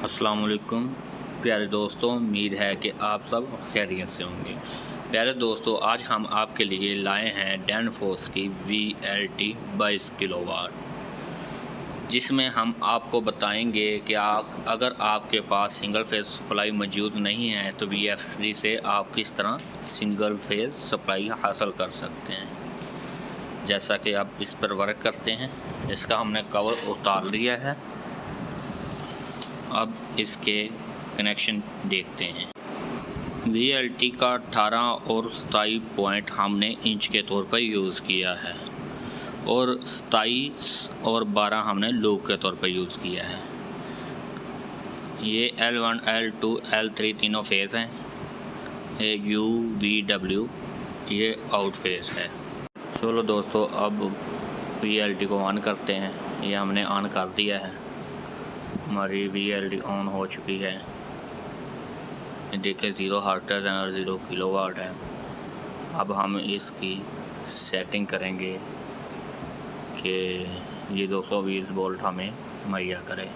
अस्सलाम वालेकुम प्यारे दोस्तों, उम्मीद है कि आप सब खैरियत से होंगे। प्यारे दोस्तों, आज हम आपके लिए लाए हैं डैनफोर्स की VLT 22 किलोवाट, जिसमें हम आपको बताएंगे कि अगर आपके पास सिंगल फेज सप्लाई मौजूद नहीं है तो VFD से आप किस तरह सिंगल फेज सप्लाई हासिल कर सकते हैं। जैसा कि आप इस पर वर्क करते हैं, इसका हमने कवर उतार लिया है। अब इसके कनेक्शन देखते हैं। VLT का 18 और 27 पॉइंट हमने इंच के तौर पर यूज़ किया है और 27 और 12 हमने लूप के तौर पर यूज़ किया है। ये L1, L2, L3 तीनों फेज़ हैं। ये U, V, W ये आउट फेज़ है। चलो दोस्तों, अब VLT को ऑन करते हैं। ये हमने ऑन कर दिया है। हमारी VLT ऑन हो चुकी है। देखिए 0 हर्ट्ज़ और 0 किलोवाट है। अब हम इसकी सेटिंग करेंगे कि ये 220 वोल्ट हमें मुहैया करे।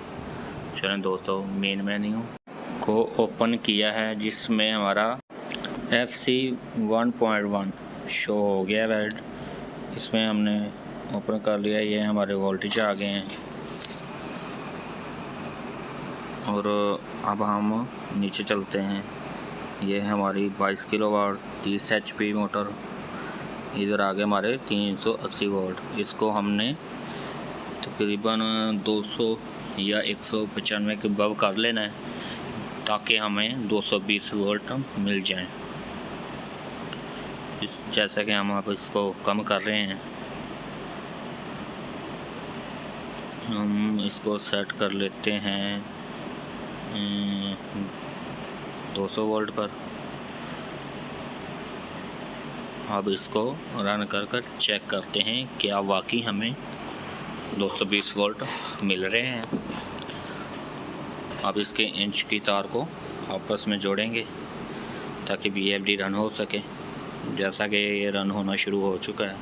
चलें दोस्तों, मेन मेन्यू को ओपन किया है, जिसमें हमारा FC 1.1 शो हो गया रेड। इसमें हमने ओपन कर लिया। ये हमारे वोल्टेज आ गए हैं और अब हम नीचे चलते हैं। ये है हमारी 22 किलोवाट 30 HP मोटर। इधर आगे हमारे 380 वोल्ट। इसको हमने तकरीबन 200 या 195 के बव कर लेना है, ताकि हमें 220 वोल्ट मिल जाए। जैसा कि हम अब इसको कम कर रहे हैं, हम इसको सेट कर लेते हैं 200 वोल्ट पर। अब इसको रन कर चेक करते हैं क्या वाकई हमें 220 वोल्ट मिल रहे हैं। अब इसके इंच की तार को आपस में जोड़ेंगे ताकि VFD रन हो सके। जैसा कि ये रन होना शुरू हो चुका है।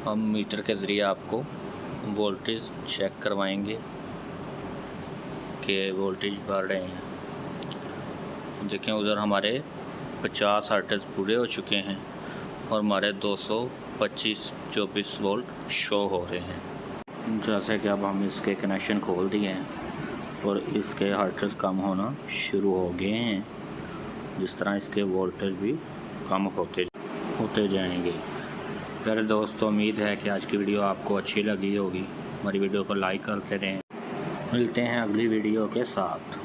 हम मीटर के ज़रिए आपको वोल्टेज चेक करवाएंगे कि वोल्टेज बढ़ रहे हैं। देखें, उधर हमारे 50 हर्ट्ज़ पूरे हो चुके हैं और हमारे 225-24 वोल्ट शो हो रहे हैं। जैसे कि अब हम इसके कनेक्शन खोल दिए हैं और इसके हर्ट्ज़ कम होना शुरू हो गए हैं। जिस तरह इसके वोल्टेज भी कम होते जाएंगे। प्यारे दोस्तों, उम्मीद है कि आज की वीडियो आपको अच्छी लगी होगी। हमारी वीडियो को लाइक करते रहें। मिलते हैं अगली वीडियो के साथ।